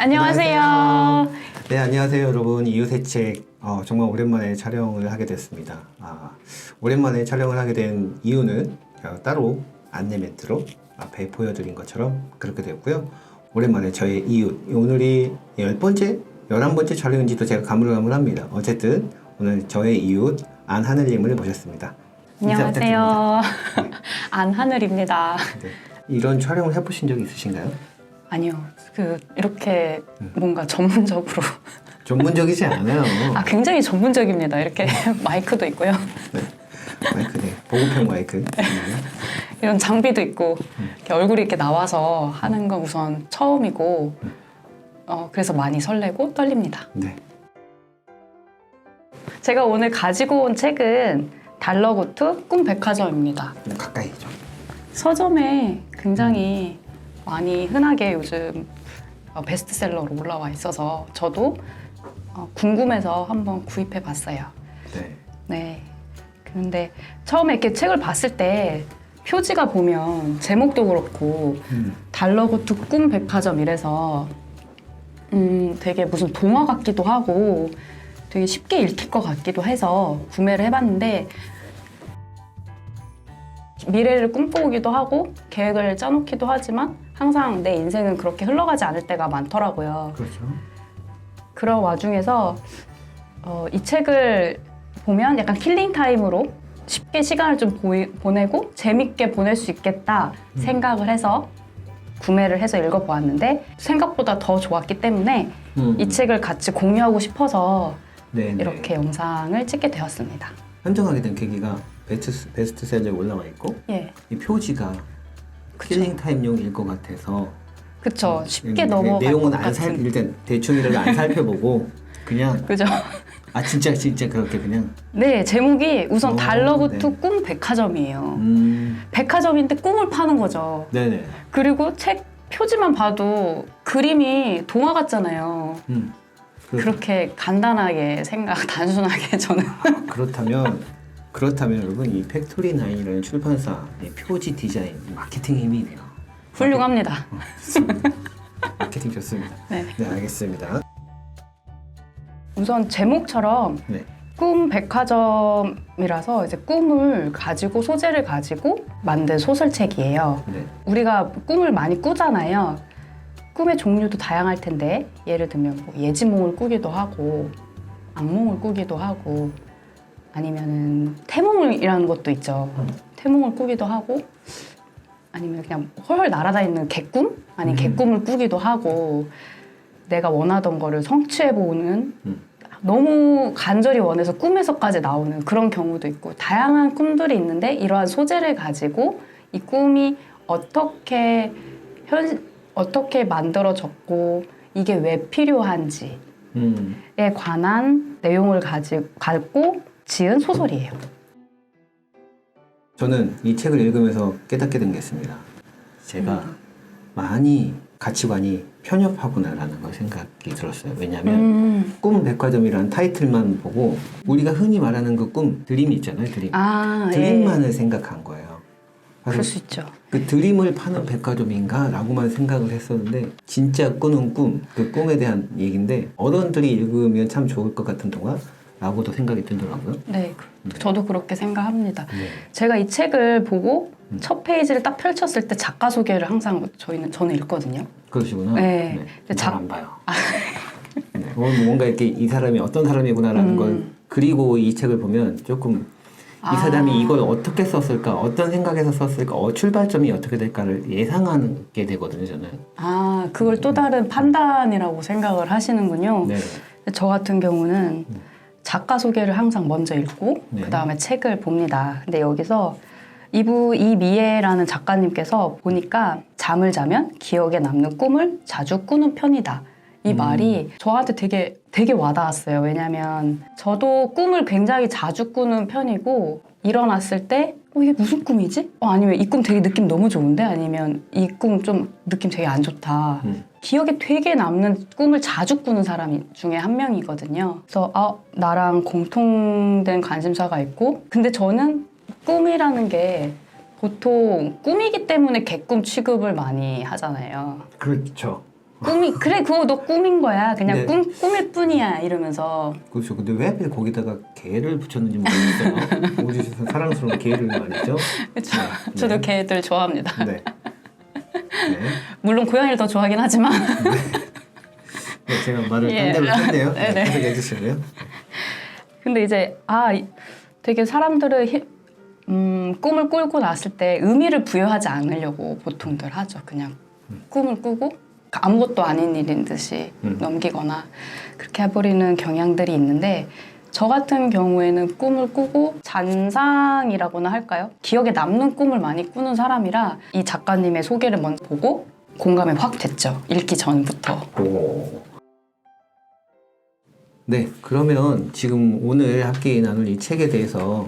안녕하세요. 네, 안녕하세요, 여러분. 이웃의 책. 정말 오랜만에 촬영을 하게 됐습니다. 오랜만에 촬영을 하게 된 이유는 따로 안내 멘트로 앞에 보여드린 것처럼 그렇게 되었고요. 오랜만에 저의 이웃, 오늘이 10번째? 11번째 촬영인지도 제가 가물가물합니다. 어쨌든 오늘 저의 이웃 안하늘님을 모셨습니다. 안녕하세요. 안하늘입니다. 네. 이런 촬영을 해보신 적이 있으신가요? 아니요. 이렇게 뭔가 전문적으로. 전문적이지 않아요. 굉장히 전문적입니다. 이렇게 마이크도 있고요. 네. 마이크, 네. 보급형 마이크. 이런 장비도 있고 이렇게 얼굴이 이렇게 나와서 하는 건 우선 처음이고 그래서 많이 설레고 떨립니다. 네. 제가 오늘 가지고 온 책은 달러구트 꿈백화점입니다. 가까이 좀. 서점에 굉장히 많이 흔하게 요즘 베스트셀러로 올라와 있어서 저도 궁금해서 한번 구입해 봤어요. 네. 네. 근데 처음에 이렇게 책을 봤을 때 표지가 보면 제목도 그렇고 달러구트 꿈백화점 이래서 되게 무슨 동화 같기도 하고 되게 쉽게 읽힐 것 같기도 해서 구매를 해봤는데 미래를 꿈꾸기도 하고 계획을 짜놓기도 하지만 항상 내 인생은 그렇게 흘러가지 않을 때가 많더라고요. 그렇죠. 그런 와중에서 이 책을 보면 약간 킬링타임으로 쉽게 시간을 좀 보내고 재밌게 보낼 수 있겠다 생각을 해서 구매를 해서 읽어보았는데 생각보다 더 좋았기 때문에 이 책을 같이 공유하고 싶어서 네네. 이렇게 영상을 찍게 되었습니다. 선정하게 된 계기가 베스트셀러에 올라와 있고 예, 이 표지가 킬링타임용일 것 같아서 그쵸. 쉽게 넘어갈 내용은 것 같은. 일단 대충이라도 안 살펴보고 그냥 그죠? 진짜 그렇게 그냥 네, 제목이 우선 달러구트 네. 꿈 백화점이에요. 백화점인데 꿈을 파는 거죠. 네네. 그리고 책 표지만 봐도 그림이 동화 같잖아요. 그렇게 간단하게 단순하게 저는. 그렇다면 여러분 이 팩토리9이라는 출판사 이 표지 디자인 마케팅 힘이 네요. 훌륭합니다. 마케팅 좋습니다. 네. 네, 알겠습니다. 우선 제목처럼 네. 꿈 백화점이라서 이제 꿈을 가지고 소재를 가지고 만든 소설책이에요. 네. 우리가 꿈을 많이 꾸잖아요. 꿈의 종류도 다양할 텐데 예를 들면 뭐 예지몽을 꾸기도 하고 악몽을 꾸기도 하고 아니면은 태몽이라는 것도 있죠. 태몽을 꾸기도 하고 아니면 그냥 헐헐 날아다니는 개꿈? 아니 개꿈을 꾸기도 하고 내가 원하던 거를 성취해보는 너무 간절히 원해서 꿈에서까지 나오는 그런 경우도 있고 다양한 꿈들이 있는데 이러한 소재를 가지고 이 꿈이 어떻게 만들어졌고 이게 왜 필요한지에 관한 내용을 가지고 지은 소설이에요. 저는 이 책을 읽으면서 깨닫게 된 게 있습니다. 제가 많이 가치관이 편협하구나라는 걸 생각이 들었어요. 왜냐하면 꿈 백화점이라는 타이틀만 보고 우리가 흔히 말하는 그 꿈, 드림이 있잖아요. 드림. 드림만을 생각한 거예요. 그럴 수 있죠. 그 드림을 파는 백화점인가? 라고만 생각을 했었는데 진짜 꾸는 꿈, 그 꿈에 대한 얘기인데 어른들이 읽으면 참 좋을 것 같은 동화? 라고도 생각이 들더라고요. 네, 저도 그렇게 생각합니다. 네. 제가 이 책을 보고 첫 페이지를 딱 펼쳤을 때 작가 소개를 항상 저는 읽거든요. 그러시구나. 네. 잘 안 봐요. 네. 뭔가 이렇게 이 사람이 어떤 사람이구나라는 걸 그리고 이 책을 보면 조금 이 사람이 이걸 어떻게 썼을까, 어떤 생각에서 썼을까, 출발점이 어떻게 될까를 예상하게 되거든요, 저는. 그걸 또 다른 판단이라고 생각을 하시는군요. 네. 저 같은 경우는 작가 소개를 항상 먼저 읽고 네. 그 다음에 책을 봅니다. 근데 여기서 이미애라는 작가님께서 보니까 잠을 자면 기억에 남는 꿈을 자주 꾸는 편이다. 이 말이 저한테 되게 와닿았어요. 왜냐면 저도 꿈을 굉장히 자주 꾸는 편이고 일어났을 때 이게 무슨 꿈이지? 아니면 이 꿈 되게 느낌 너무 좋은데? 아니면 이 꿈 좀 느낌 되게 안 좋다. 기억에 되게 남는 꿈을 자주 꾸는 사람 중에 한 명이거든요. 그래서 나랑 공통된 관심사가 있고 근데 저는 꿈이라는 게 보통 꿈이기 때문에 개꿈 취급을 많이 하잖아요. 그렇죠. 꿈이 그래 그거 너 꿈인 거야. 그냥 네. 꿈일 뿐이야 이러면서. 그렇죠. 근데 왜 하필 거기다가 개를 붙였는지 모르겠어요. 우리 집에서 사랑스러운 개를 말이죠. 그렇죠. 네. 저도 개들 좋아합니다. 네. 네. 물론 고양이를 더 좋아하긴 하지만. 네, 제가 말을 예. 딴 데로 했네요. 네, 네네. 계속 해주시고요. 근데 이제 되게 사람들은 꿈을 꾸고 났을 때 의미를 부여하지 않으려고 보통들 하죠. 그냥 꿈을 꾸고 아무것도 아닌 일인 듯이 넘기거나 그렇게 해버리는 경향들이 있는데 저 같은 경우에는 꿈을 꾸고 잔상이라고나 할까요? 기억에 남는 꿈을 많이 꾸는 사람이라 이 작가님의 소개를 먼저 보고 공감이 확 됐죠. 읽기 전부터. 오. 네, 그러면 지금 오늘 함께 나눌 이 책에 대해서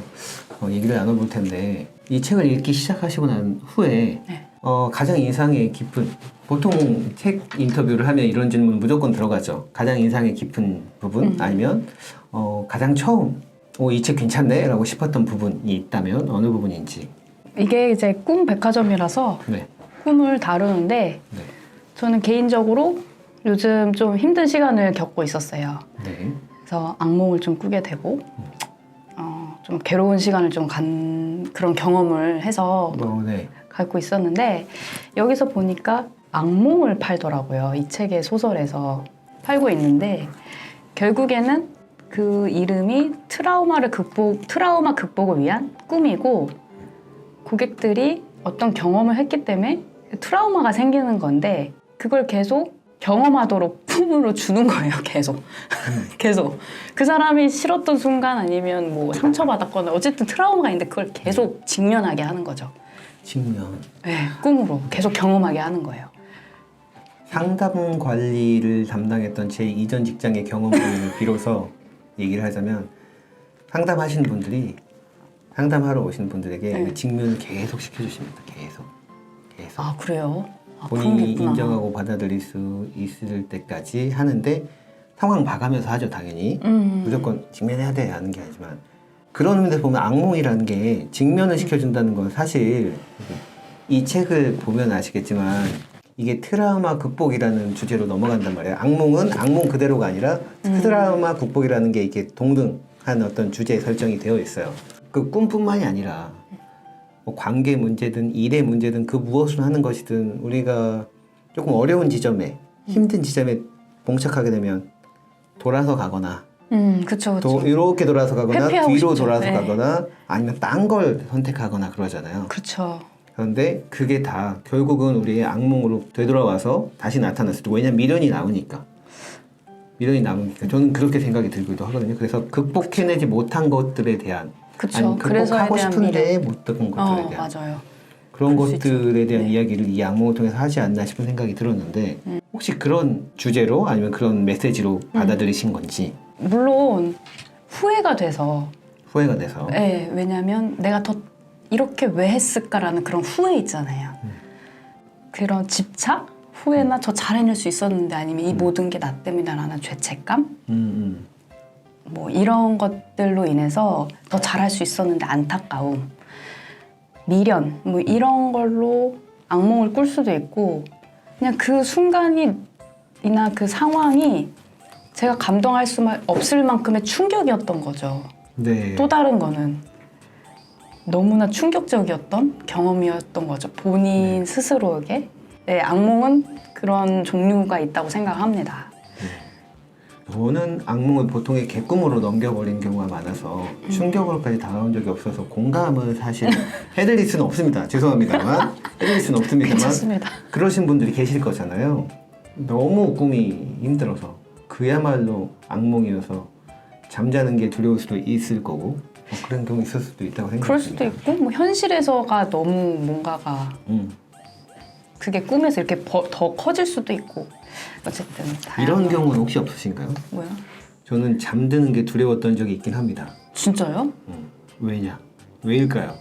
얘기를 나눠볼 텐데 이 책을 읽기 시작하시고 난 후에 네. 가장 인상이 깊은 보통 책 인터뷰를 하면 이런 질문 무조건 들어가죠. 가장 인상이 깊은 부분 아니면 가장 처음 이 책 괜찮네 라고 싶었던 부분이 있다면 어느 부분인지. 이게 이제 꿈 백화점이라서 네. 꿈을 다루는데 네. 저는 개인적으로 요즘 좀 힘든 시간을 겪고 있었어요. 네. 그래서 악몽을 좀 꾸게 되고 좀 괴로운 시간을 좀 그런 경험을 해서 네. 갖고 있었는데 여기서 보니까 악몽을 팔더라고요. 이 책의 소설에서 팔고 있는데 결국에는 그 이름이 트라우마 극복을 위한 꿈이고 고객들이 어떤 경험을 했기 때문에 트라우마가 생기는 건데 그걸 계속 경험하도록 품으로 주는 거예요. 계속. 계속. 그 사람이 싫었던 순간 아니면 뭐 상처받았거나 어쨌든 트라우마가 있는데 그걸 계속 직면하게 하는 거죠. 직면. 네, 꿈으로 계속 경험하게 하는 거예요. 상담 관리를 담당했던 제 이전 직장의 경험을 비로소 얘기를 하자면 상담하시는 분들이 상담하러 오시는 분들에게 네. 직면을 계속 시켜주십니다. 계속. 아, 그래요? 그런 게 본인이 있구나. 인정하고 받아들일 수 있을 때까지 하는데 상황 봐가면서 하죠. 당연히. 무조건 직면해야 돼 하는 게 아니지만 그런 의미에서 보면 악몽이라는 게 직면을 시켜준다는 건 사실 이 책을 보면 아시겠지만 이게 트라우마 극복이라는 주제로 넘어간단 말이에요. 악몽은 악몽 그대로가 아니라 트라우마 극복이라는 게 이렇게 동등한 어떤 주제 설정이 되어 있어요. 그 꿈뿐만이 아니라 뭐 관계 문제든 일의 문제든 그 무엇을 하는 것이든 우리가 조금 어려운 지점에 힘든 지점에 봉착하게 되면 돌아서 가거나 그쵸, 그쵸. 이렇게 돌아서 가거나 회피하고 뒤로 싶죠. 돌아서 네. 가거나 아니면 딴 걸 선택하거나 그러잖아요. 그쵸. 그런데 그게 다 결국은 우리의 악몽으로 되돌아와서 다시 나타났을 때 왜냐면 미련이 나오니까 저는 그렇게 생각이 들기도 하거든요. 그래서 극복해내지 못한 것들에 대한 그쵸. 아니 그래서에 극복하고 대한 싶은데 못한 것들에 대한 맞아요. 그런 그럴 수 것들에 대한 네. 이야기를 이 악몽을 통해서 하지 않나 싶은 생각이 들었는데 혹시 그런 주제로 아니면 그런 메시지로 받아들이신 건지 물론 후회가 돼서 후회가 돼서 네, 왜냐면 내가 더 이렇게 왜 했을까라는 그런 후회 있잖아요. 그런 집착? 후회나 저 잘해낼 수 있었는데 아니면 이 모든 게 나 때문이다라는 죄책감? 뭐 이런 것들로 인해서 더 잘할 수 있었는데 안타까움, 미련 뭐 이런 걸로 악몽을 꿀 수도 있고 그냥 그 순간이나 그 상황이 제가 감동할 수 없을 만큼의 충격이었던 거죠. 네. 또 다른 거는 너무나 충격적이었던 경험이었던 거죠. 본인 스스로에게. 네, 악몽은 그런 종류가 있다고 생각합니다. 저는 악몽을 보통의 개꿈으로 넘겨버린 경우가 많아서 충격으로까지 다가온 적이 없어서 공감을 사실 해드릴 수는 없습니다. 죄송합니다만 해드릴 수는 없습니다만 괜찮습니다. 그러신 분들이 계실 거잖아요. 너무 꿈이 힘들어서 그야말로 악몽이어서 잠자는 게 두려울 수도 있을 거고 뭐 그런 경우 있을 수도 있다고 생각합니다. 그럴 수도 있고 뭐 현실에서가 너무 뭔가가 그게 꿈에서 이렇게 더 커질 수도 있고 어쨌든 이런 다양한- 경우는 혹시 없으신가요? 뭐야? 저는 잠드는 게 두려웠던 적이 있긴 합니다. 진짜요? 왜냐? 왜일까요?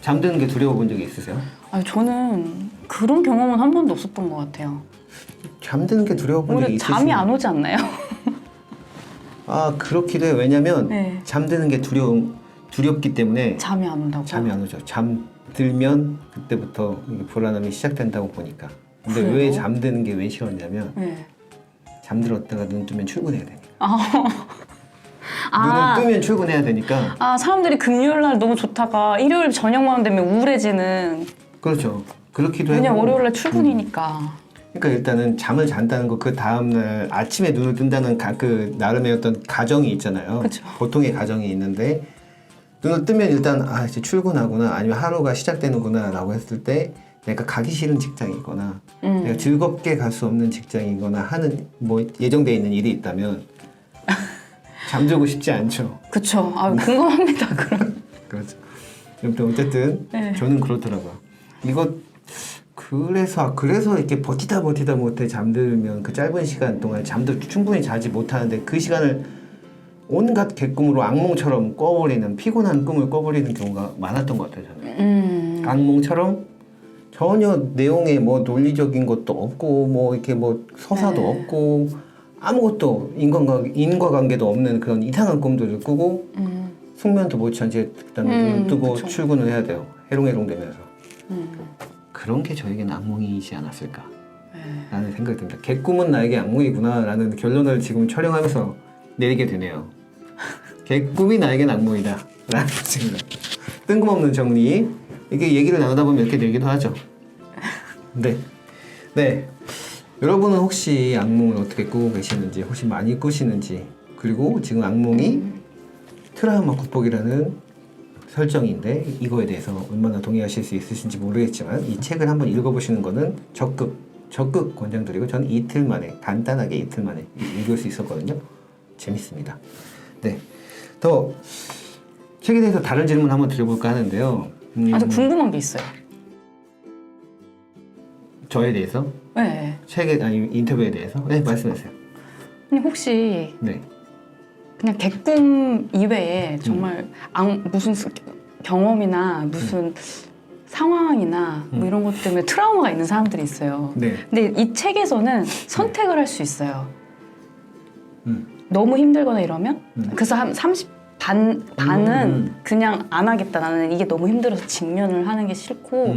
잠드는 게 두려워 본 적이 있으세요? 아니 저는 그런 경험은 한 번도 없었던 것 같아요. 잠드는 게 두려워 본 적이 오히려 있으시면 잠이 안 오지 않나요? 아 그렇기도 해요. 왜냐면 네. 잠드는 게 두렵기 때문에 잠이 안 온다고? 잠이 안 오죠. 잠들면 그때부터 이게 불안함이 시작된다고 보니까 근데 그래요? 왜 잠드는 게 왜 싫었냐면 네. 잠들었다가 눈 뜨면 출근해야 되니까. 아. 눈을 뜨면 출근해야 되니까. 아, 사람들이 금요일 날 너무 좋다가 일요일 저녁만 되면 우울해지는. 그렇죠. 그렇기도 왜냐면 하고. 월요일 날 출근이니까. 그러니까 일단은 잠을 잔다는 거 그 다음날 아침에 눈을 뜬다는 그 나름의 어떤 가정이 있잖아요. 그쵸. 보통의 가정이 있는데 눈을 뜨면 일단 아 이제 출근하구나 아니면 하루가 시작되는구나라고 했을 때 내가 가기 싫은 직장이거나 내가 즐겁게 갈 수 없는 직장이거나 하는 뭐 예정돼 있는 일이 있다면 잠들고 싶지 않죠. 그쵸. 아, 궁금합니다. 그럼. 그렇죠. 아무튼 어쨌든 네. 저는 그렇더라고요. 이거 그래서 이렇게 버티다 못해 잠들면 그 짧은 시간 동안 잠도 충분히 자지 못하는데 그 시간을 온갖 객꿈으로 악몽처럼 꿔버리는 피곤한 꿈을 꿔버리는 경우가 많았던 것 같아요. 저는 악몽처럼 전혀 내용에 뭐 논리적인 것도 없고 뭐 이렇게 뭐 서사도 네. 없고 아무것도 인과관계도 없는 그런 이상한 꿈들을 꾸고 숙면도 못 취한 채 그다음에 눈을 뜨고 그쵸. 출근을 해야 돼요. 해롱해롱 되면서. 그런 게 저에게는 악몽이지 않았을까 라는 생각이 듭니다. 개꿈은 나에게 악몽이구나 라는 결론을 지금 촬영하면서 내리게 되네요. 개꿈이 나에겐 악몽이다 라는 생각. 뜬금없는 정리. 이게 얘기를 나누다 보면 이렇게 되기도 하죠. 네. 여러분은 혹시 악몽을 어떻게 꾸고 계시는지, 혹시 많이 꾸시는지, 그리고 지금 악몽이 트라우마 극복이라는 설정인데 이거에 대해서 얼마나 동의하실 수 있으신지 모르겠지만 이 책을 한번 읽어보시는 거는 적극 권장드리고 저는 이틀 만에 간단하게 이틀 만에 읽을 수 있었거든요. 재밌습니다. 네, 더 책에 대해서 다른 질문 한번 드려볼까 하는데요. 아주 궁금한 게 있어요. 저에 대해서? 네. 아니 인터뷰에 대해서? 네, 말씀하세요. 아니, 혹시 네. 그냥 개꿈 이외에 정말 무슨 경험이나 무슨 상황이나 뭐 이런 것 때문에 트라우마가 있는 사람들이 있어요. 네. 근데 이 책에서는 선택을 할 수 있어요. 너무 힘들거나 이러면 그래서 한 30반은 그냥 안 하겠다. 나는 이게 너무 힘들어서 직면을 하는 게 싫고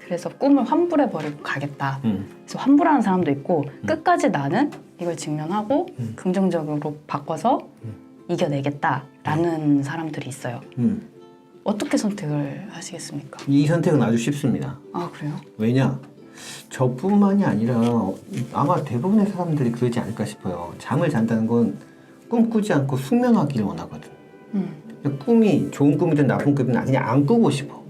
그래서 꿈을 환불해버리고 가겠다. 그래서 환불하는 사람도 있고 끝까지 나는 이걸 직면하고 긍정적으로 바꿔서 이겨내겠다라는 사람들이 있어요. 어떻게 선택을 하시겠습니까? 이 선택은 아주 쉽습니다. 아, 그래요? 왜냐? 저뿐만이 아니라 아마 대부분의 사람들이 그러지 않을까 싶어요. 잠을 잔다는 건 꿈꾸지 않고 숙면하기를 원하거든. 꿈이 좋은 꿈이든 나쁜 꿈이든 그냥 안 꾸고 싶어.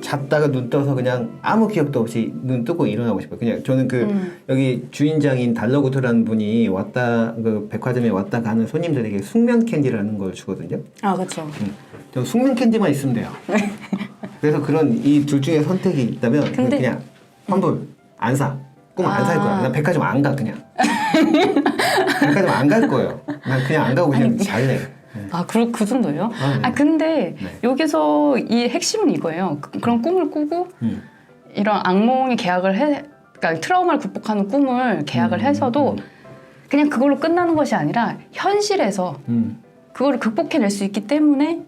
잤다가 눈 떠서 그냥 아무 기억도 없이 눈 뜨고 일어나고 싶어요. 그냥 저는 여기 주인장인 달러구트라는 분이 그 백화점에 왔다 가는 손님들에게 숙면 캔디라는 걸 주거든요. 아, 그렇죠. 저 숙면 캔디만 있으면 돼요. 그래서 그런 이 둘 중에 선택이 있다면 근데- 그냥 환불 안 사. 꿈 안 살 거야. 난 백화점 안 가 그냥. 백화점 안 갈 거예요. 난 그냥 안 가고 그냥 잘래. 아, 그 정도예요? 아, 네. 아, 근데 네. 여기서 이 핵심은 이거예요. 그런 꿈을 꾸고 이런 악몽의 그러니까 트라우마를 극복하는 꿈을 계약을 해서도 그냥 그걸로 끝나는 것이 아니라 현실에서 그거를 극복해낼 수 있기 때문에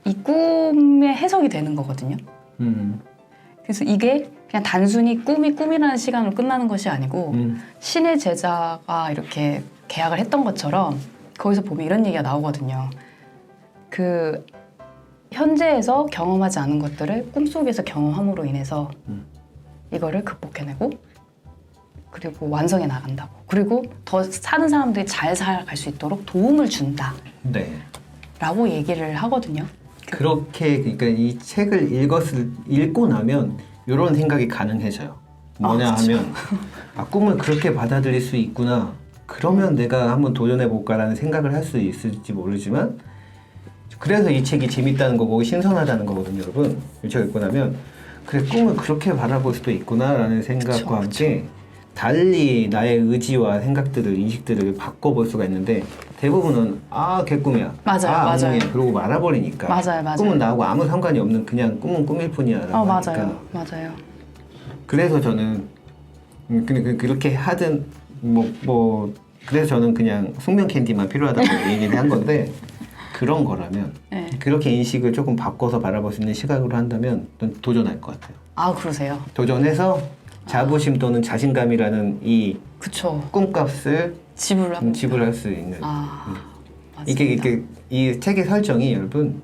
이 꿈의 해석이 되는 거거든요. 그래서 이게 그냥 단순히 꿈이 꿈이라는 시간으로 끝나는 것이 아니고 신의 제자가 이렇게 계약을 했던 것처럼 거기서 보면 이런 얘기가 나오거든요. 그 현재에서 경험하지 않은 것들을 꿈속에서 경험함으로 인해서 이거를 극복해내고 그리고 완성해 나간다고. 그리고 더 사는 사람들이 잘 살아갈 수 있도록 도움을 준다. 네. 라고 얘기를 하거든요. 그렇게 그러니까 이 책을 읽고 나면 이런 생각이 가능해져요. 뭐냐 그쵸. 하면 꿈을 그렇게 받아들일 수 있구나. 그러면 내가 한번 도전해 볼까라는 생각을 할 수 있을지 모르지만 그래서 이 책이 재밌다는 거고 신선하다는 거거든요, 여러분. 이 책 읽고 나면 그래 꿈을 그렇게 바라볼 수도 있구나라는 생각과 함께 달리 나의 의지와 생각들을 인식들을 바꿔볼 수가 있는데 대부분은 개꿈이야. 맞아요, 악몽이야. 맞아요. 그러고 말아버리니까. 맞아요. 꿈은 나하고 아무 상관이 없는 그냥 꿈은 꿈일 뿐이야라고 하니까. 맞아요. 그래서 저는 그렇게 하든 그래서 저는 그냥 숙면 캔디만 필요하다고 얘기를 한 건데 그런 거라면 네. 그렇게 인식을 조금 바꿔서 바라볼 수 있는 시각으로 한다면 전 도전할 것 같아요. 아, 그러세요? 도전해서 자부심 또는 자신감이라는 이 그쵸. 꿈값을 지불하면 지불할 수 있는 맞습니다. 이게 이 책의 설정이 여러분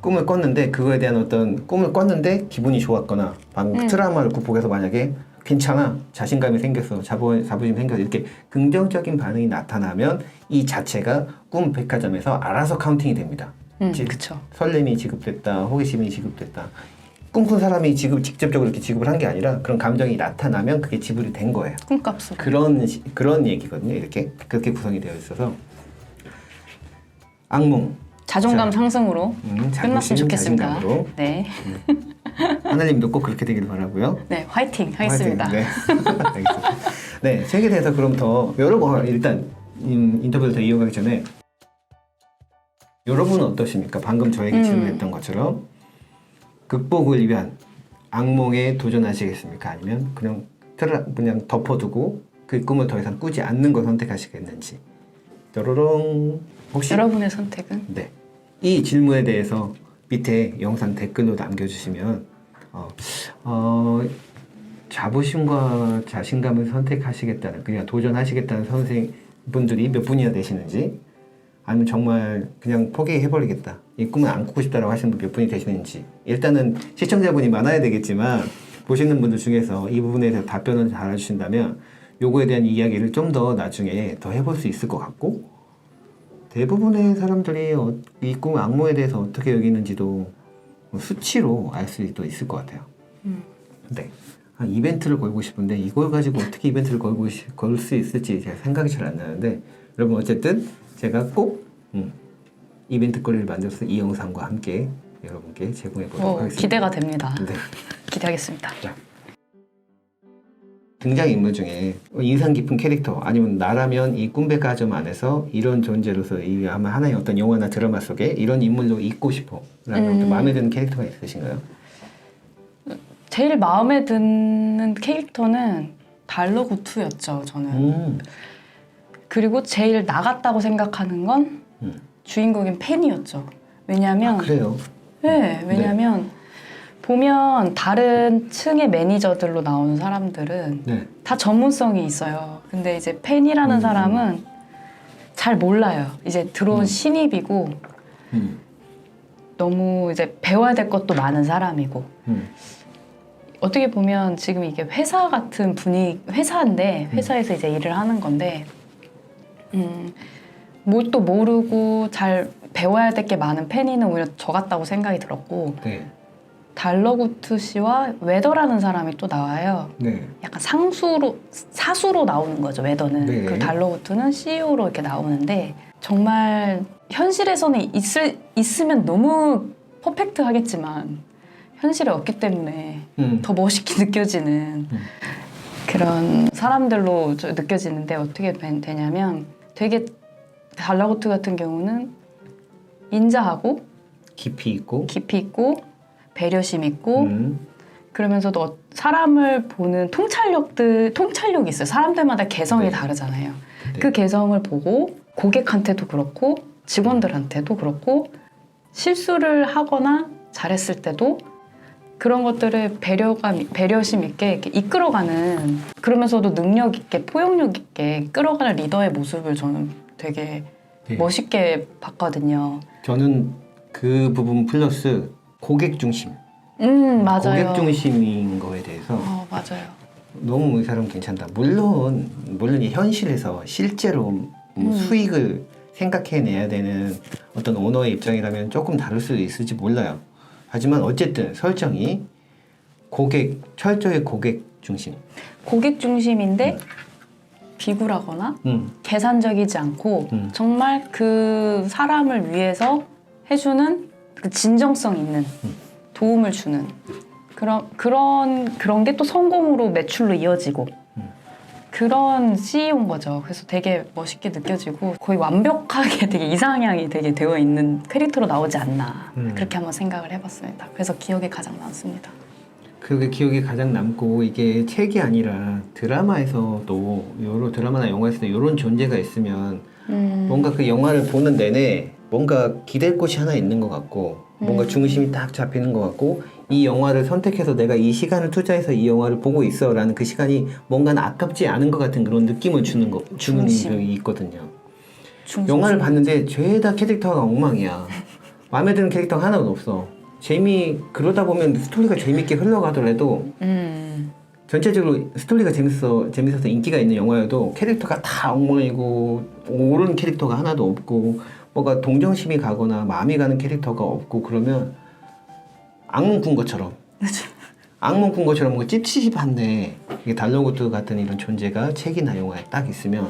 꿈을 꿨는데 그거에 대한 어떤 꿈을 꿨는데 기분이 좋았거나 방금 트라우마를 극복해서 만약에 괜찮아 자신감이 생겼어 자부심 생겼어 이렇게 긍정적인 반응이 나타나면 이 자체가 꿈 백화점에서 알아서 카운팅이 됩니다. 그쵸. 설렘이 지급됐다 호기심이 지급됐다 꿈꾼 사람이 직접적으로 이렇게 지급을 한 게 아니라 그런 감정이 나타나면 그게 지불이 된 거예요. 꿈값으로. 그런 얘기거든요. 이렇게 그렇게 구성이 되어 있어서 악몽 자존감 상승으로 자부심, 끝났으면 좋겠습니다. 자신감으로. 네. 하나님도 꼭 그렇게 되기를 바라고요. 네, 화이팅 하겠습니다. 화이팅. 네. 알겠습니다. 네, 책에 대해서 그럼 더 여러 번 일단 인터뷰를 더 이어가기 전에 여러분은 어떠십니까? 방금 저에게 질문했던 것처럼 극복을 위한 악몽에 도전하시겠습니까? 아니면 그냥 덮어두고 그 꿈을 더 이상 꾸지 않는 걸 선택하시겠는지. 뾰로롱. 혹시 여러분의 선택은? 네. 이 질문에 대해서 밑에 영상 댓글로 남겨주시면 자부심과 자신감을 선택하시겠다는 그냥 도전하시겠다는 선생분들이 몇 분이나 되시는지 아니면 정말 그냥 포기해버리겠다 이 꿈을 안 꾸고 싶다라고 하시는 분 몇 분이 되시는지 일단은 시청자분이 많아야 되겠지만 보시는 분들 중에서 이 부분에 대해서 답변을 잘 해주신다면 요거에 대한 이야기를 좀 더 나중에 더 해볼 수 있을 것 같고 대부분의 사람들이 이 꿈 악몽에 대해서 어떻게 여기는지도 수치로 알 수도 있을 것 같아요. 근데 이벤트를 걸고 싶은데 이걸 가지고 어떻게 이벤트를 걸 수 있을지 제가 생각이 잘 안 나는데 여러분 어쨌든 제가 꼭 이벤트 거리를 만들어서 이 영상과 함께 여러분께 제공해 보도록 하겠습니다. 기대가 됩니다. 네. 기대하겠습니다. 자. 등장인물 중에 인상 깊은 캐릭터 아니면 나라면 이 꿈백화점 안에서 이런 존재로서 이 아마 하나의 어떤 영화나 드라마 속에 이런 인물로 있고 싶어 라는 어떤 마음에 드는 캐릭터가 있으신가요? 제일 마음에 드는 캐릭터는 달러구투였죠. 저는. 그리고 제일 나갔다고 생각하는 건 주인공인 팬이었죠. 왜냐하면 그래요? 네, 왜냐하면 보면 다른 층의 매니저들로 나오는 사람들은 네. 다 전문성이 있어요. 근데 이제 팬이라는 사람은 잘 몰라요. 이제 들어온 신입이고 너무 이제 배워야 될 것도 많은 사람이고 어떻게 보면 지금 이게 회사 같은 회사인데 회사에서 이제 일을 하는 건데 뭘 또 모르고 잘 배워야 될 게 많은 팬이는 오히려 저 같다고 생각이 들었고 네. 달러구트 씨와 웨더라는 사람이 또 나와요. 네. 약간 사수로 나오는 거죠. 웨더는. 네. 그 달러구트는 CEO로 이렇게 나오는데 정말 현실에서는 있으면 너무 퍼펙트하겠지만 현실에 없기 때문에 더 멋있게 느껴지는 그런 사람들로 느껴지는데 어떻게 되냐면 되게 달러구트 같은 경우는 인자하고 깊이 있고 배려심 있고 그러면서도 사람을 보는 통찰력이 있어요. 사람들마다 개성이 네. 다르잖아요. 네. 그 개성을 보고 고객한테도 그렇고 직원들한테도 그렇고 실수를 하거나 잘했을 때도 그런 것들을 배려심 있게 이렇게 이끌어가는 그러면서도 능력 있게 포용력 있게 끌어가는 리더의 모습을 저는 되게 네. 멋있게 봤거든요. 저는 그 부분 플러스 고객 중심 맞아요. 고객 중심인 거에 대해서 맞아요. 너무 이 사람 괜찮다. 물론 이 현실에서 실제로 수익을 생각해내야 되는 어떤 오너의 입장이라면 조금 다를 수도 있을지 몰라요. 하지만 어쨌든 설정이 철저히 고객 중심. 고객 중심인데 비굴하거나 계산적이지 않고 정말 그 사람을 위해서 해주는 그 진정성 있는 도움을 주는 그런 게 또 성공으로 매출로 이어지고 그런 CEO인 거죠. 그래서 되게 멋있게 느껴지고 거의 완벽하게 되게 이상향이 되게 되어 있는 캐릭터로 나오지 않나 그렇게 한번 생각을 해봤습니다. 그래서 기억에 가장 남습니다. 그게 기억에 가장 남고 이게 책이 아니라 드라마에서도 드라마나 영화에서도 이런 존재가 있으면 뭔가 그 영화를 보는 내내 뭔가 기댈 곳이 하나 있는 것 같고 뭔가 중심이 딱 잡히는 것 같고 이 영화를 선택해서 내가 이 시간을 투자해서 이 영화를 보고 있어라는 그 시간이 뭔가는 아깝지 않은 것 같은 그런 느낌을 주는 중심. 게 있거든요. 중심. 영화를 봤는데 죄다 캐릭터가 엉망이야. 마음에 드는 캐릭터가 하나도 없어. 그러다 보면 스토리가 재밌게 흘러가더라도 전체적으로 스토리가 재밌어서 인기가 있는 영화여도 캐릭터가 다 엉망이고 옳은 캐릭터가 하나도 없고 뭐가 동정심이 가거나 마음이 가는 캐릭터가 없고 그러면 악몽 꾼 것처럼 악몽 꾼 것처럼 뭔가 찝찝한데 이게 달러고트 같은 이런 존재가 책이나 영화에 딱 있으면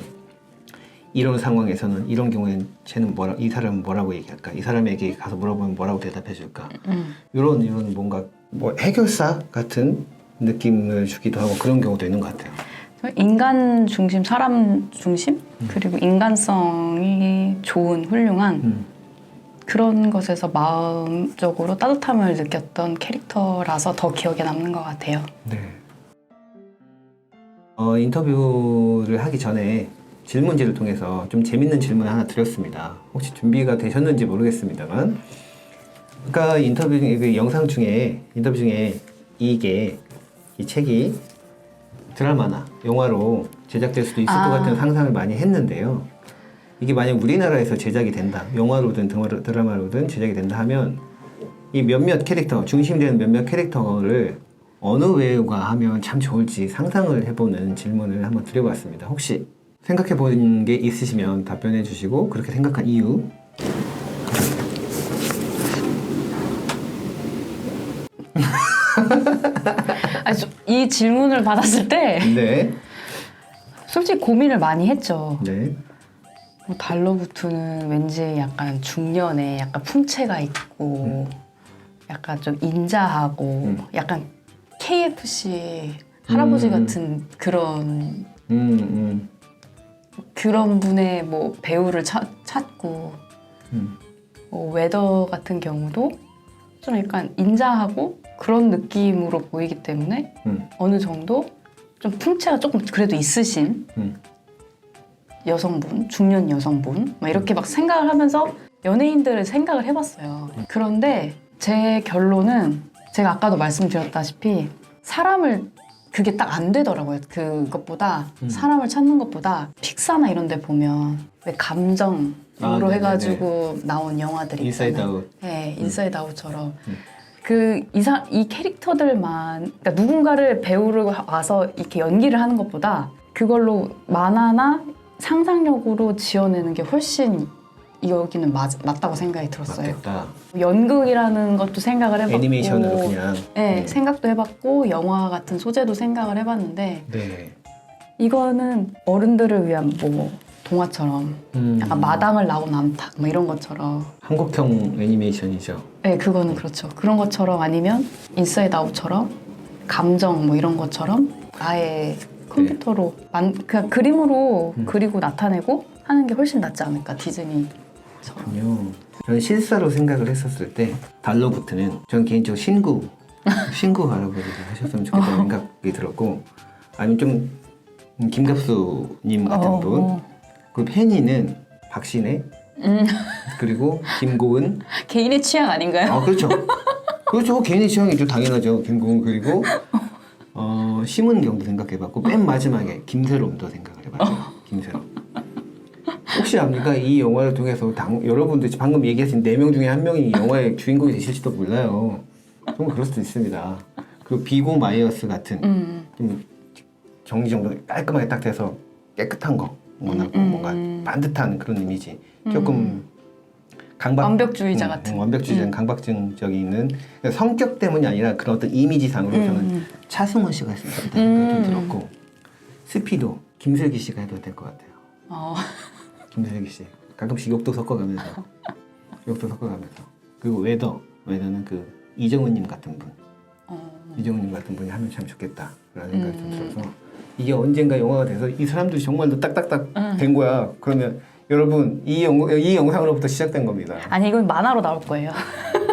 이런 상황에서는 이런 경우에는 이 사람은 뭐라고 얘기할까? 이 사람에게 가서 물어보면 뭐라고 대답해 줄까? 이런 뭔가 뭐 해결사 같은 느낌을 주기도 하고 그런 경우도 있는 것 같아요. 인간 중심, 사람 중심, 그리고 인간성이 좋은, 훌륭한 그런 것에서 마음적으로 따뜻함을 느꼈던 캐릭터라서 더 기억에 남는 것 같아요. 네. 인터뷰를 하기 전에 질문지를 통해서 좀 재밌는 질문을 하나 드렸습니다. 혹시 준비가 되셨는지 모르겠습니다만, 그러니까 인터뷰 중에 이 책이 드라마나 영화로 제작될 수도 있을 것 같은 상상을 많이 했는데요. 이게 만약 우리나라에서 제작이 된다, 영화로든 드라마로든 제작이 된다 하면 이 몇몇 캐릭터, 중심되는 몇몇 캐릭터를 어느 배우가 하면 참 좋을지 상상을 해보는 질문을 한번 드려봤습니다. 혹시 생각해 본 게 있으시면 답변해 주시고 그렇게 생각한 이유. 이 질문을 받았을 때 네. 솔직히 고민을 많이 했죠. 네. 뭐 달러구트는 왠지 약간 중년에 약간 풍채가 있고 약간 좀 인자하고 약간 KFC 할아버지 같은 그런 그런 분의 뭐 배우를 찾고 웨더 같은 경우도 좀 약간 인자하고 그런 느낌으로 보이기 때문에 어느 정도 좀 풍채가 조금 그래도 있으신 여성분, 중년 여성분 막 이렇게 막 생각을 하면서 연예인들을 생각을 해봤어요. 그런데 제 결론은 제가 아까도 말씀드렸다시피 사람을 그게 딱 안 되더라고요. 그것보다 사람을 찾는 것보다 픽사나 이런 데 보면 왜 감정으로 해가지고 나온 영화들이 인사이드 있잖아요. 아웃. 네, 인사이드 아웃처럼 이 캐릭터들만 그러니까 누군가를 배우를 와서 이렇게 연기를 하는 것보다 그걸로 만화나 상상력으로 지어내는 게 훨씬 여기는 맞다고 생각이 들었어요. 맞겠다. 연극이라는 것도 생각을 해봤고 애니메이션으로 그냥. 네, 생각도 해봤고 영화 같은 소재도 생각을 해봤는데 네. 이거는 어른들을 위한 뭐 동화처럼 약간 마당을 나온 암탉 뭐 이런 것처럼 한국형 애니메이션이죠. 네, 그거는 그렇죠. 그런 것처럼 아니면 인사이드 아웃처럼 감정 뭐 이런 것처럼 아예 컴퓨터로 그냥 그림으로 그리고 나타내고 하는 게 훨씬 낫지 않을까, 디즈니처럼. 그렇군요. 저는 실사로 생각을 했었을 때 달러부트는 전 개인적으로 신구 할아버지를 하셨으면 좋겠다는 생각이 들었고 아니면 좀 김갑수님 같은 분 그리고 팬이는 박신혜 그리고 김고은 개인의 취향 아닌가요? 아 그렇죠. 그렇죠. 개인의 취향이죠. 당연하죠. 김고은 그리고 심은경도 생각해봤고 맨 마지막에 김세롬도 생각을 해봤어요. 김세롬. 혹시 압니까? 이 영화를 통해서 여러분들 방금 얘기하신 4명 중에 1명이 이 영화의 주인공이 되실지도 몰라요. 정말 그럴 수도 있습니다. 그리고 비고 마이어스 같은 좀 정리정돈 깔끔하게 딱 돼서 깨끗한 거 원하고 뭔가 반듯한 그런 이미지 조금 완벽주의자 같은 완벽주의자는 강박증적이 있는 성격 때문이 아니라 그런 어떤 이미지상으로 저는 차승원 씨가 했으면 좋겠다는 생각이 좀 들었고 스피도 김슬기 씨가 해도 될 것 같아요. 김슬기 씨 가끔씩 욕도 섞어가면서 그리고 웨더는 그 이정은님 같은 분 이정은님 같은 분이 하면 참 좋겠다라는 생각이 좀 들어서 이게 언젠가 영화가 돼서 이 사람들이 정말로 딱딱딱 된 거야. 그러면 여러분 이 영상으로부터 시작된 겁니다. 아니 이건 만화로 나올 거예요.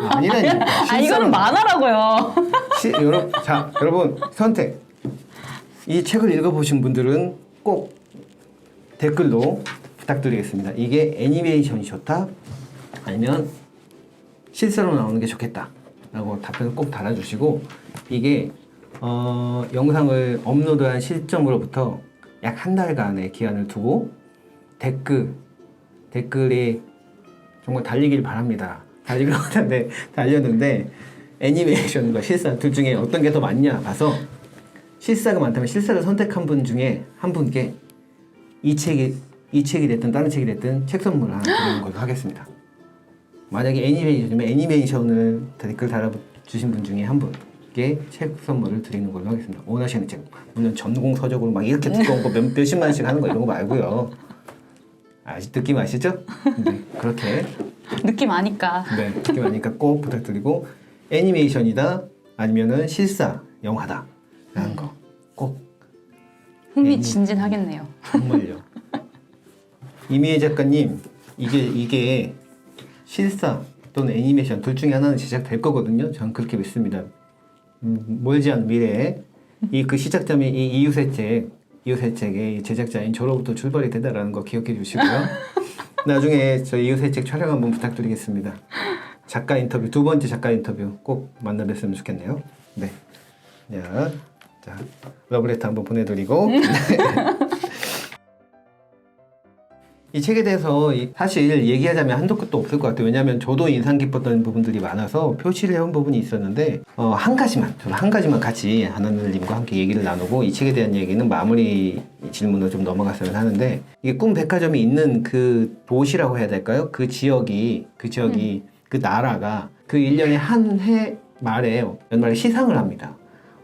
아니라니까. 이거는 만화라고요. 여러분 선택. 이 책을 읽어보신 분들은 꼭 댓글로 부탁드리겠습니다. 이게 애니메이션이 좋다, 아니면 실사로 나오는 게 좋겠다 라고 답변을 꼭 달아주시고 이게 영상을 업로드한 시점으로부터 약 한 달간의 기한을 두고 댓글이 정말 달리길 바랍니다. 달리기로 하는데 달렸는데 애니메이션과 실사 둘 중에 어떤 게 더 많냐 봐서 실사가 많다면 실사를 선택한 분 중에 한 분께 이 책이 됐든 다른 책이 됐든 책 선물 하나 드리는 걸로 하겠습니다. 만약에 애니메이션이면 애니메이션을 댓글 달아주신 분 중에 한 분께 책 선물을 드리는 걸로 하겠습니다. 원하시는 책, 물론 전공 서적으로 막 이렇게 두꺼운 거 몇십만 원씩 하는 거 이런 거 말고요. 느낌 아시죠? 네, 그렇게 느낌 아니까. 네, 느낌 아니까 꼭 부탁드리고 애니메이션이다 아니면은 실사 영화다 라는 거 꼭 흥미진진하겠네요. 정말요. 이미애 작가님 이게 실사 또는 애니메이션 둘 중에 하나는 제작될 거거든요. 저는 그렇게 믿습니다. 멀지 않은 미래에 그 시작점이 이 이웃의 책의 제작자인 저로부터 출발이 되다라는 거 기억해 주시고요. 나중에 저 이웃의 책 촬영 한번 부탁드리겠습니다. 작가 인터뷰, 두 번째 작가 인터뷰 꼭 만나뵀으면 좋겠네요. 네. 자, 러브레터 한번 보내드리고. 이 책에 대해서 사실 얘기하자면 한도 끝도 없을 것 같아요. 왜냐하면 저도 인상 깊었던 부분들이 많아서 표시를 해온 부분이 있었는데 저는 한 가지만 같이 하나님과 함께 얘기를 나누고 이 책에 대한 얘기는 마무리 질문으로 좀 넘어갔으면 하는데 이게 꿈 백화점이 있는 그 도시라고 해야 될까요? 그 지역이 그 나라가 그 1년에 한 해 말에 연말에 시상을 합니다.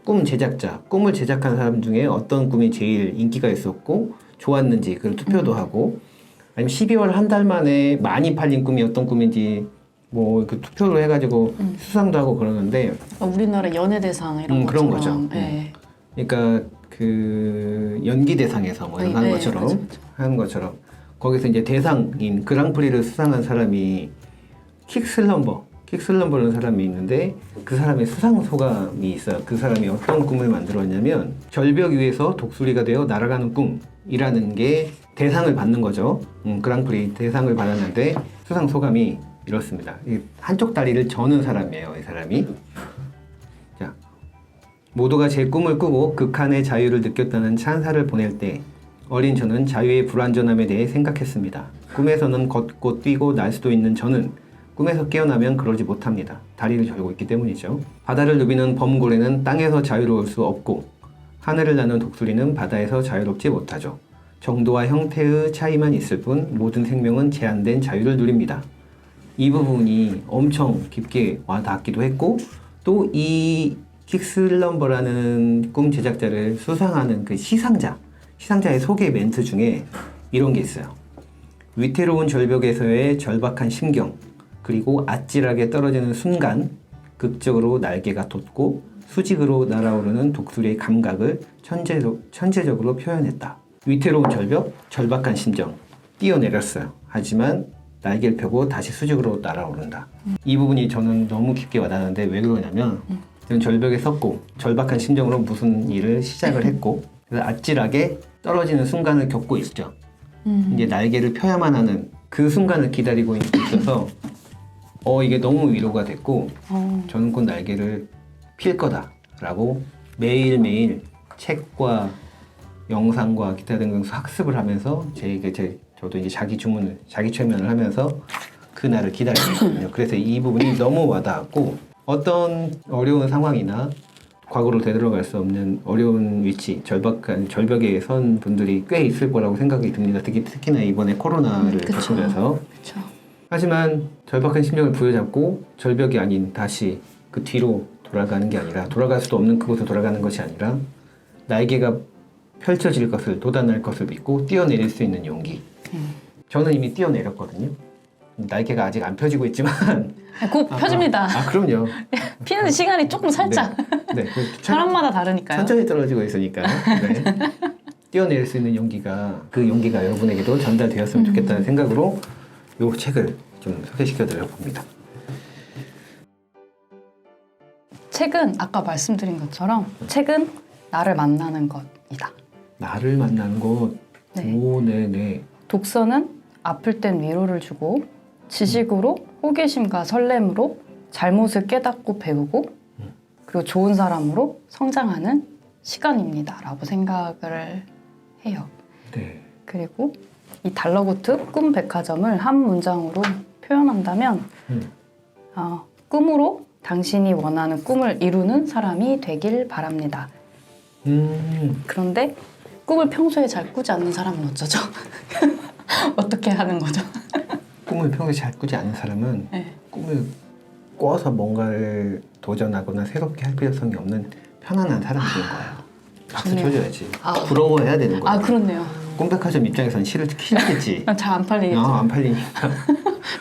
꿈을 제작한 사람 중에 어떤 꿈이 제일 인기가 있었고 좋았는지 그걸 투표도 하고 아니면 12월 한 달 만에 많이 팔린 꿈이 어떤 꿈인지 뭐 그 투표를 해가지고 수상도 하고 그러는데 우리나라 연예대상 이런 그런 것처럼. 거죠. 네. 그러니까 그 연기대상에서 뭐 이런 네, 것처럼 그렇죠. 하는 것처럼 거기서 이제 대상인 그랑프리를 수상한 사람이 킥슬럼버라는 사람이 있는데 그 사람의 수상 소감이 있어요. 그 사람이 어떤 꿈을 만들었냐면 절벽 위에서 독수리가 되어 날아가는 꿈이라는 게 대상을 받는 거죠. 그랑프리 대상을 받았는데 수상 소감이 이렇습니다. 한쪽 다리를 저는 사람이에요. 이 사람이. 자, 모두가 제 꿈을 꾸고 극한의 자유를 느꼈다는 찬사를 보낼 때 어린 저는 자유의 불완전함에 대해 생각했습니다. 꿈에서는 걷고 뛰고 날 수도 있는 저는 꿈에서 깨어나면 그러지 못합니다. 다리를 절고 있기 때문이죠. 바다를 누비는 범고래는 땅에서 자유로울 수 없고 하늘을 나는 독수리는 바다에서 자유롭지 못하죠. 정도와 형태의 차이만 있을 뿐 모든 생명은 제한된 자유를 누립니다. 이 부분이 엄청 깊게 와닿기도 했고 또 이 킥슬럼버라는 꿈 제작자를 수상하는 그 시상자의 소개 멘트 중에 이런 게 있어요. 위태로운 절벽에서의 절박한 심경 그리고 아찔하게 떨어지는 순간 극적으로 날개가 돋고 수직으로 날아오르는 독수리의 감각을 천재적으로 표현했다. 위태로운 절벽, 절박한 심정, 뛰어내렸어요. 하지만 날개를 펴고 다시 수직으로 날아오른다. 이 부분이 저는 너무 깊게 와닿는데 왜 그러냐면 저는 절벽에 섰고 절박한 심정으로 무슨 일을 시작을 했고 그래서 아찔하게 떨어지는 순간을 겪고 있죠. 이제 날개를 펴야만 하는 그 순간을 기다리고 있어서 이게 너무 위로가 됐고 저는 곧 날개를 필 거다라고 매일매일 책과 영상과 기타 등등에서 학습을 하면서 저도 이제 자기 최면을 하면서 그날을 기다렸거든요. 그래서 이 부분이 너무 와닿았고 어떤 어려운 상황이나 과거로 되돌아갈 수 없는 어려운 위치, 절박한 절벽에 선 분들이 꽤 있을 거라고 생각이 듭니다. 특히나 이번에 코로나를 겪으면서. 하지만 절박한 심정을 부여잡고 절벽이 아닌 다시 그 뒤로 돌아가는 게 아니라 돌아갈 수도 없는 그곳으로 돌아가는 것이 아니라 날개가 펼쳐질 것을 돋아날 것을 믿고 뛰어내릴 수 있는 용기. 저는 이미 뛰어내렸거든요. 날개가 아직 안 펴지고 있지만 곧 펴집니다. 그럼요. 피는 시간이 조금 살짝. 네. 사람마다 다르니까요. 천천히 떨어지고 있으니까. 네. 뛰어내릴 수 있는 용기가 그 용기가 여러분에게도 전달되었으면 좋겠다는 생각으로 이 책을 좀 소개시켜드려 봅니다. 책은 아까 말씀드린 것처럼 책은 나를 만나는 것이다. 나를 만나는 것. 네. 오, 네네. 독서는 아플 땐 위로를 주고 지식으로 호기심과 설렘으로 잘못을 깨닫고 배우고 그리고 좋은 사람으로 성장하는 시간입니다라고 생각을 해요. 네. 그리고 이 달러고트 꿈 백화점을 한 문장으로 표현한다면 꿈으로 당신이 원하는 꿈을 이루는 사람이 되길 바랍니다. 그런데 꿈을 평소에 잘 꾸지 않는 사람은 어쩌죠? 어떻게 하는 거죠? 꿈을 평소에 잘 꾸지 않는 사람은 네. 꿈을 꿔서 뭔가를 도전하거나 새롭게 할 필요성이 없는 편안한 사람들인 거예요. 박수 좋네요. 쳐줘야지. 아. 부러워해야 되는 거야. 아 그렇네요. 꿈백화점 입장에선 싫겠지. 잘 안 팔리겠죠. 안 팔리니까.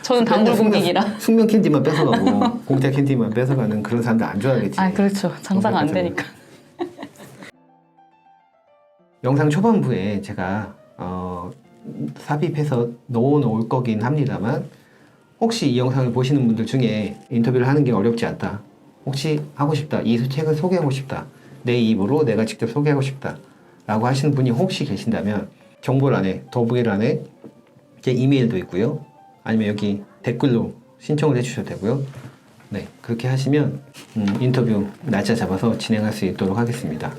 저는 단골 고객이라. 숙면 캔디만 뺏어가고 공짜 캔디만 뺏어가는 그런 사람들 안 좋아하겠지. 아 그렇죠. 장사가 안 백화점은. 되니까. 영상 초반부에 제가 삽입해서 넣어놓을 거긴 합니다만 혹시 이 영상을 보시는 분들 중에 인터뷰를 하는 게 어렵지 않다. 혹시 하고 싶다. 이 책을 소개하고 싶다. 내 입으로 내가 직접 소개하고 싶다. 라고 하시는 분이 혹시 계신다면 정보란에, 더보기란에 제 이메일도 있고요. 아니면 여기 댓글로 신청을 해주셔도 되고요. 네, 그렇게 하시면 인터뷰 날짜 잡아서 진행할 수 있도록 하겠습니다.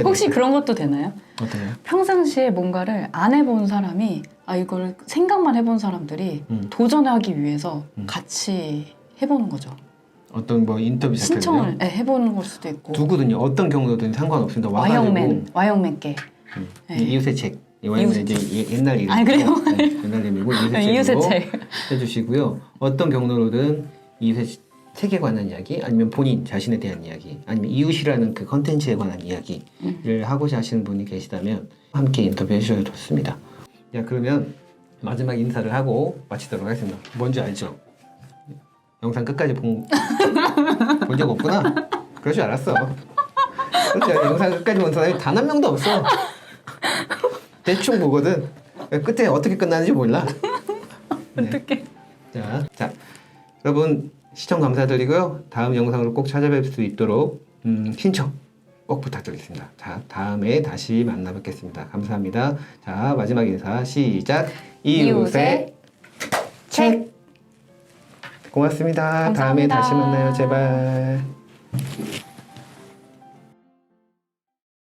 혹시 그런 것도 되나요? 어떠세요? 평상시에 뭔가를 안 해본 사람이 이걸 생각만 해본 사람들이 도전하기 위해서 같이 해보는 거죠. 어떤 뭐 인터뷰 자체를요? 신청을 해보는 걸 수도 있고. 누구든요, 어떤 경로든 상관없습니다. 와가지고 와영맨께. 네. 이웃의 책. 와영맨 이제 옛날 이름. 그래요? 네, 옛날 이름이고 이웃의 이웃의 책으로 책. 해주시고요. 어떤 경로로든 이웃의 책에 관한 이야기, 아니면 본인 자신에 대한 이야기, 아니면 이웃이라는 그 컨텐츠에 관한 이야기를 하고자 하시는 분이 계시다면 함께 인터뷰해 주셔도 좋습니다. 자, 그러면 마지막 인사를 하고 마치도록 하겠습니다. 뭔지 알죠? 영상 끝까지 본 적 없구나? 그럴 줄 알았어. 그렇지, 영상 끝까지 본 사람이 단 한 명도 없어. 대충 보거든. 끝에 어떻게 끝나는지 몰라. 네. 어떻게? 자, 여러분 시청 감사드리고요. 다음 영상으로 꼭 찾아뵐 수 있도록 신청 꼭 부탁드리겠습니다. 자, 다음에 다시 만나 뵙겠습니다. 감사합니다. 자, 마지막 인사 시작. 이웃의 책. 고맙습니다. 감사합니다. 다음에 다시 만나요. 제발.